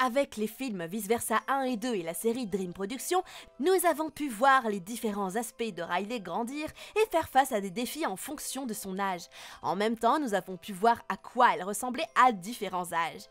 avec les films Vice Versa 1 et 2 et la série Dream Productions, nous avons pu voir les différents aspects de Riley grandir et faire face à des défis en fonction de son âge. En même temps, nous avons pu voir à quoi elle ressemblait à différents âges.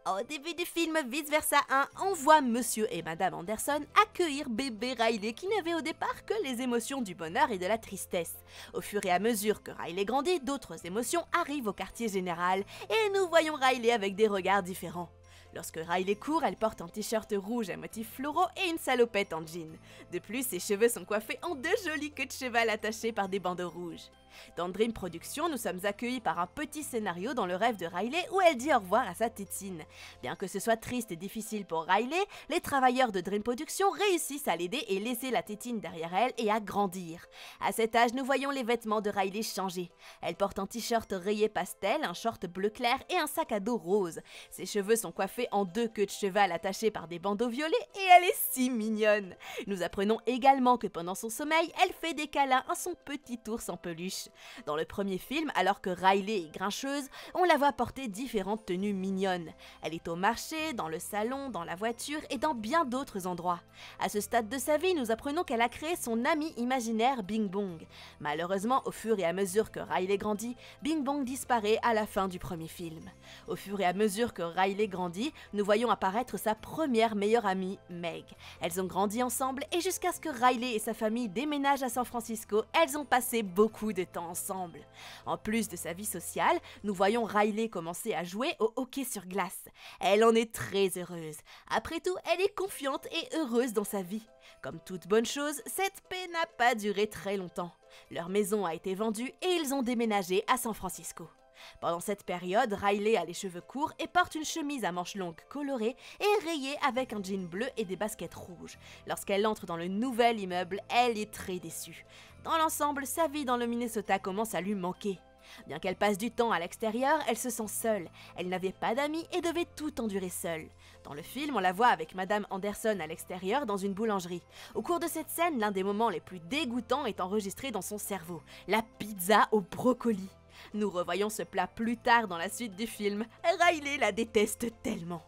Au début du film Vice Versa 1, on voit Monsieur et Madame Anderson accueillir bébé Riley qui n'avait au départ que les émotions du bonheur et de la tristesse. Au fur et à mesure que Riley grandit, d'autres émotions arrivent au quartier général et nous voyons Riley avec des regards différents. Lorsque Riley court, elle porte un t-shirt rouge à motifs floraux et une salopette en jean. De plus, ses cheveux sont coiffés en deux jolies queues de cheval attachées par des bandeaux rouges. Dans Dream Productions, nous sommes accueillis par un petit scénario dans le rêve de Riley où elle dit au revoir à sa tétine. Bien que ce soit triste et difficile pour Riley, les travailleurs de Dream Productions réussissent à l'aider et laisser la tétine derrière elle et à grandir. À cet âge, nous voyons les vêtements de Riley changer. Elle porte un t-shirt rayé pastel, un short bleu clair et un sac à dos rose. Ses cheveux sont coiffés en deux queues de cheval attachées par des bandeaux violets et elle est si mignonne. Nous apprenons également que pendant son sommeil, elle fait des câlins à son petit ours en peluche. Dans le premier film, alors que Riley est grincheuse, on la voit porter différentes tenues mignonnes. Elle est au marché, dans le salon, dans la voiture et dans bien d'autres endroits. À ce stade de sa vie, nous apprenons qu'elle a créé son ami imaginaire Bing Bong. Malheureusement, au fur et à mesure que Riley grandit, Bing Bong disparaît à la fin du premier film. Au fur et à mesure que Riley grandit, nous voyons apparaître sa première meilleure amie, Meg. Elles ont grandi ensemble et jusqu'à ce que Riley et sa famille déménagent à San Francisco, elles ont passé beaucoup de temps ensemble. En plus de sa vie sociale, nous voyons Riley commencer à jouer au hockey sur glace. Elle en est très heureuse. Après tout, elle est confiante et heureuse dans sa vie. Comme toute bonne chose, cette paix n'a pas duré très longtemps. Leur maison a été vendue et ils ont déménagé à San Francisco. Pendant cette période, Riley a les cheveux courts et porte une chemise à manches longues colorée et rayée avec un jean bleu et des baskets rouges. Lorsqu'elle entre dans le nouvel immeuble, elle est très déçue. Dans l'ensemble, sa vie dans le Minnesota commence à lui manquer. Bien qu'elle passe du temps à l'extérieur, elle se sent seule. Elle n'avait pas d'amis et devait tout endurer seule. Dans le film, on la voit avec Madame Anderson à l'extérieur dans une boulangerie. Au cours de cette scène, l'un des moments les plus dégoûtants est enregistré dans son cerveau. La pizza au brocoli. Nous revoyons ce plat plus tard dans la suite du film. Riley la déteste tellement.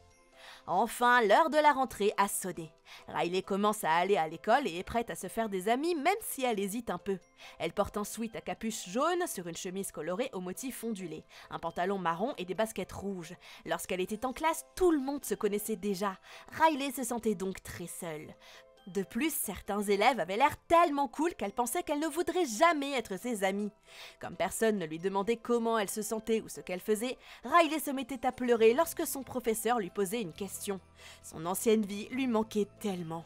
Enfin, l'heure de la rentrée a sonné. Riley commence à aller à l'école et est prête à se faire des amis même si elle hésite un peu. Elle porte un sweat à capuche jaune sur une chemise colorée au motif ondulé, un pantalon marron et des baskets rouges. Lorsqu'elle était en classe, tout le monde se connaissait déjà. Riley se sentait donc très seule. De plus, certains élèves avaient l'air tellement cool qu'elle pensait qu'elle ne voudrait jamais être ses amies. Comme personne ne lui demandait comment elle se sentait ou ce qu'elle faisait, Riley se mettait à pleurer lorsque son professeur lui posait une question. Son ancienne vie lui manquait tellement.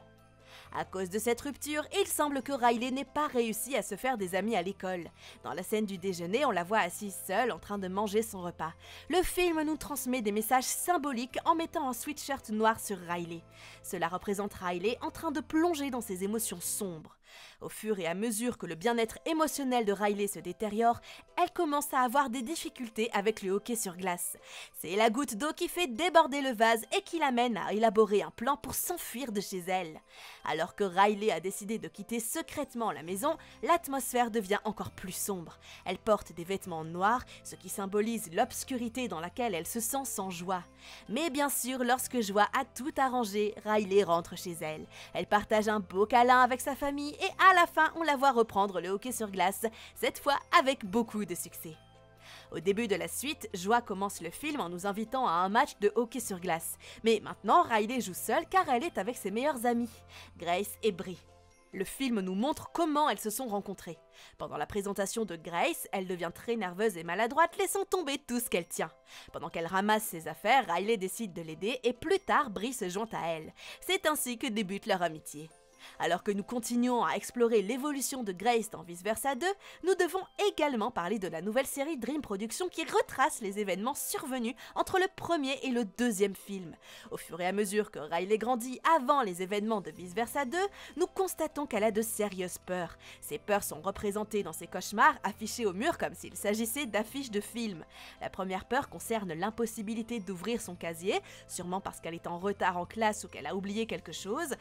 À cause de cette rupture, il semble que Riley n'ait pas réussi à se faire des amis à l'école. Dans la scène du déjeuner, on la voit assise seule en train de manger son repas. Le film nous transmet des messages symboliques en mettant un sweatshirt noir sur Riley. Cela représente Riley en train de plonger dans ses émotions sombres. Au fur et à mesure que le bien-être émotionnel de Riley se détériore, elle commence à avoir des difficultés avec le hockey sur glace. C'est la goutte d'eau qui fait déborder le vase et qui l'amène à élaborer un plan pour s'enfuir de chez elle. Alors que Riley a décidé de quitter secrètement la maison, l'atmosphère devient encore plus sombre. Elle porte des vêtements noirs, ce qui symbolise l'obscurité dans laquelle elle se sent sans joie. Mais bien sûr, lorsque joie a tout arrangé, Riley rentre chez elle. Elle partage un beau câlin avec sa famille et à la fin, on la voit reprendre le hockey sur glace, cette fois avec beaucoup de succès. Au début de la suite, Joie commence le film en nous invitant à un match de hockey sur glace. Mais maintenant, Riley joue seule car elle est avec ses meilleures amies, Grace et Brie. Le film nous montre comment elles se sont rencontrées. Pendant la présentation de Grace, elle devient très nerveuse et maladroite, laissant tomber tout ce qu'elle tient. Pendant qu'elle ramasse ses affaires, Riley décide de l'aider et plus tard, Brie se joint à elle. C'est ainsi que débute leur amitié. Alors que nous continuons à explorer l'évolution de Grace dans Vice Versa 2, nous devons également parler de la nouvelle série Dream Productions qui retrace les événements survenus entre le premier et le deuxième film. Au fur et à mesure que Riley grandit avant les événements de Vice Versa 2, nous constatons qu'elle a de sérieuses peurs. Ces peurs sont représentées dans ses cauchemars affichés au mur comme s'il s'agissait d'affiches de films. La première peur concerne l'impossibilité d'ouvrir son casier, sûrement parce qu'elle est en retard en classe ou qu'elle a oublié quelque chose.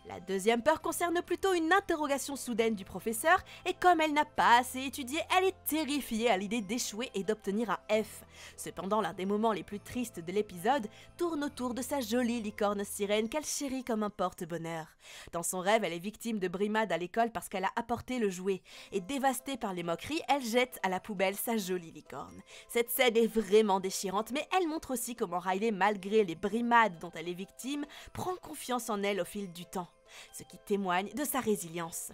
La deuxième peur concerne plutôt une interrogation soudaine du professeur et comme elle n'a pas assez étudié, elle est terrifiée à l'idée d'échouer et d'obtenir un F. Cependant, l'un des moments les plus tristes de l'épisode tourne autour de sa jolie licorne sirène qu'elle chérit comme un porte-bonheur. Dans son rêve, elle est victime de brimades à l'école parce qu'elle a apporté le jouet et dévastée par les moqueries, elle jette à la poubelle sa jolie licorne. Cette scène est vraiment déchirante, mais elle montre aussi comment Riley, malgré les brimades dont elle est victime, prend confiance en elle au fil du temps, ce qui témoigne de sa résilience.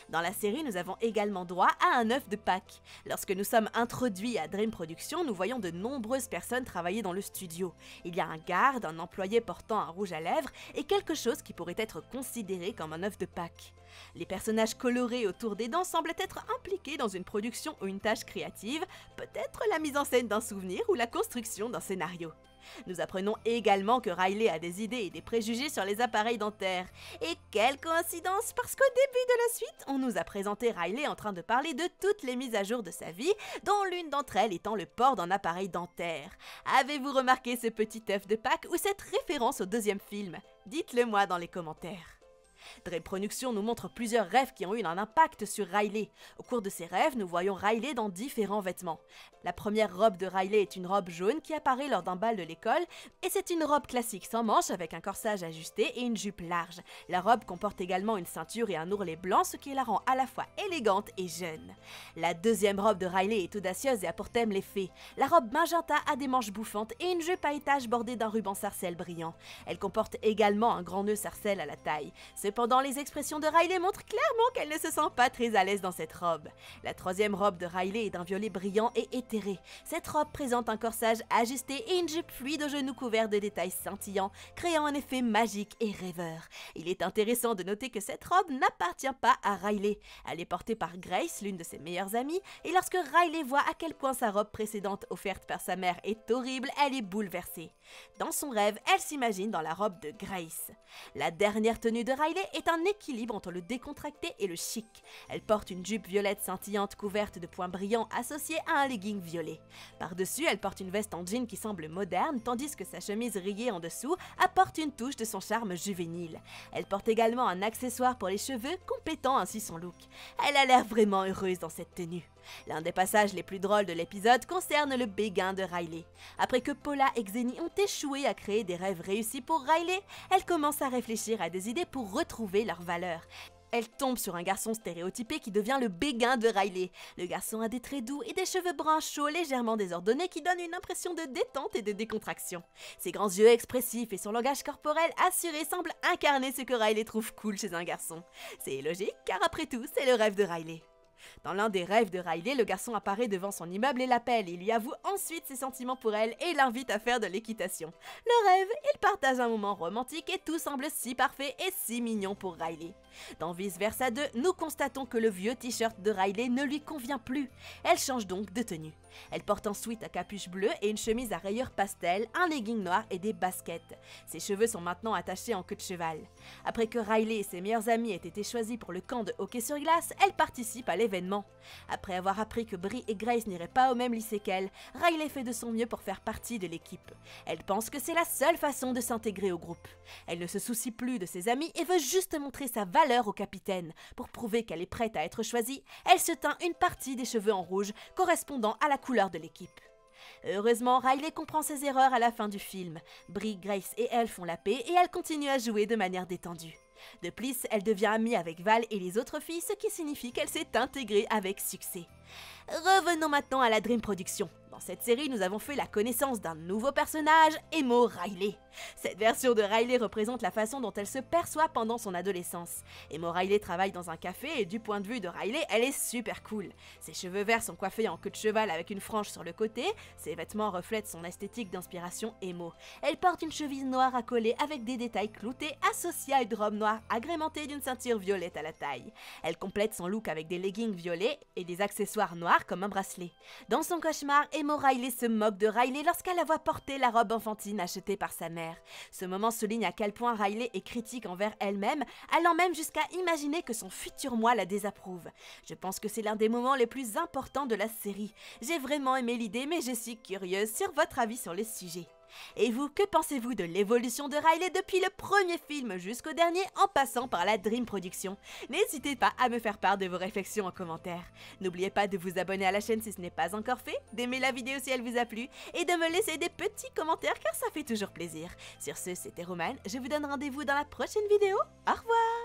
Dans la série, nous avons également droit à un œuf de Pâques. Lorsque nous sommes introduits à Dream Productions, nous voyons de nombreuses personnes travailler dans le studio. Il y a un garde, un employé portant un rouge à lèvres et quelque chose qui pourrait être considéré comme un œuf de Pâques. Les personnages colorés autour des dents semblent être impliqués dans une production ou une tâche créative, peut-être la mise en scène d'un souvenir ou la construction d'un scénario. Nous apprenons également que Riley a des idées et des préjugés sur les appareils dentaires. Et quelle coïncidence, parce qu'au début de la suite, on nous a présenté Riley en train de parler de toutes les mises à jour de sa vie, dont l'une d'entre elles étant le port d'un appareil dentaire. Avez-vous remarqué ce petit œuf de Pâques ou cette référence au deuxième film? Dites-le moi dans les commentaires. Dream Productions nous montre plusieurs rêves qui ont eu un impact sur Riley. Au cours de ces rêves, nous voyons Riley dans différents vêtements. La première robe de Riley est une robe jaune qui apparaît lors d'un bal de l'école et c'est une robe classique sans manches avec un corsage ajusté et une jupe large. La robe comporte également une ceinture et un ourlet blanc, ce qui la rend à la fois élégante et jeune. La deuxième robe de Riley est audacieuse et a pour thème les fées. La robe magenta a des manches bouffantes et une jupe à étages bordée d'un ruban sarcelle brillant. Elle comporte également un grand nœud sarcelle à la taille. Cependant, les expressions de Riley montrent clairement qu'elle ne se sent pas très à l'aise dans cette robe. La troisième robe de Riley est d'un violet brillant et éthéré. Cette robe présente un corsage ajusté et une jupe fluide aux genoux couverts de détails scintillants, créant un effet magique et rêveur. Il est intéressant de noter que cette robe n'appartient pas à Riley. Elle est portée par Grace, l'une de ses meilleures amies, et lorsque Riley voit à quel point sa robe précédente offerte par sa mère est horrible, elle est bouleversée. Dans son rêve, elle s'imagine dans la robe de Grace. La dernière tenue de Riley est un équilibre entre le décontracté et le chic. Elle porte une jupe violette scintillante couverte de points brillants associés à un legging violet. Par-dessus, elle porte une veste en jean qui semble moderne, tandis que sa chemise rayée en dessous apporte une touche de son charme juvénile. Elle porte également un accessoire pour les cheveux, complétant ainsi son look. Elle a l'air vraiment heureuse dans cette tenue. L'un des passages les plus drôles de l'épisode concerne le béguin de Riley. Après que Paula et Xeni ont échoué à créer des rêves réussis pour Riley, elle commence à réfléchir à des idées pour retrouver leurs valeurs. Elle tombe sur un garçon stéréotypé qui devient le béguin de Riley. Le garçon a des traits doux et des cheveux bruns chauds légèrement désordonnés qui donnent une impression de détente et de décontraction. Ses grands yeux expressifs et son langage corporel assuré semblent incarner ce que Riley trouve cool chez un garçon. C'est logique car après tout, c'est le rêve de Riley. Dans l'un des rêves de Riley, le garçon apparaît devant son immeuble et l'appelle. Il lui avoue ensuite ses sentiments pour elle et l'invite à faire de l'équitation. Le rêve, il partage un moment romantique et tout semble si parfait et si mignon pour Riley. Dans Vice Versa 2, nous constatons que le vieux t-shirt de Riley ne lui convient plus. Elle change donc de tenue. Elle porte ensuite un capuche bleue et une chemise à rayures pastel, un legging noir et des baskets. Ses cheveux sont maintenant attachés en queue de cheval. Après que Riley et ses meilleurs amis aient été choisis pour le camp de hockey sur glace, elle participe à l'événement. Après avoir appris que Brie et Grace n'iraient pas au même lycée qu'elle, Riley fait de son mieux pour faire partie de l'équipe. Elle pense que c'est la seule façon de s'intégrer au groupe. Elle ne se soucie plus de ses amis et veut juste montrer sa valeur au capitaine. Pour prouver qu'elle est prête à être choisie, elle se teint une partie des cheveux en rouge, correspondant à la couleur de l'équipe. Heureusement, Riley comprend ses erreurs à la fin du film. Brie, Grace et elle font la paix et elle continue à jouer de manière détendue. De plus, elle devient amie avec Val et les autres filles, ce qui signifie qu'elle s'est intégrée avec succès. Revenons maintenant à la Dream Production. Dans cette série, nous avons fait la connaissance d'un nouveau personnage, Emo Riley. Cette version de Riley représente la façon dont elle se perçoit pendant son adolescence. Emo Riley travaille dans un café et du point de vue de Riley, elle est super cool. Ses cheveux verts sont coiffés en queue de cheval avec une frange sur le côté, ses vêtements reflètent son esthétique d'inspiration emo. Elle porte une chemise noire à coller avec des détails cloutés associés à une robe noire agrémentée d'une ceinture violette à la taille. Elle complète son look avec des leggings violets et des accessoires noirs comme un bracelet. Dans son cauchemar, Emo Riley se moque de Riley lorsqu'elle la voit porter la robe enfantine achetée par sa mère. Ce moment souligne à quel point Riley est critique envers elle-même, allant même jusqu'à imaginer que son futur moi la désapprouve. Je pense que c'est l'un des moments les plus importants de la série. J'ai vraiment aimé l'idée, mais je suis curieuse sur votre avis sur le sujet. Et vous, que pensez-vous de l'évolution de Riley depuis le premier film jusqu'au dernier en passant par la Dream Production? N'hésitez pas à me faire part de vos réflexions en commentaire. N'oubliez pas de vous abonner à la chaîne si ce n'est pas encore fait, d'aimer la vidéo si elle vous a plu et de me laisser des petits commentaires car ça fait toujours plaisir. Sur ce, c'était Romane, je vous donne rendez-vous dans la prochaine vidéo. Au revoir!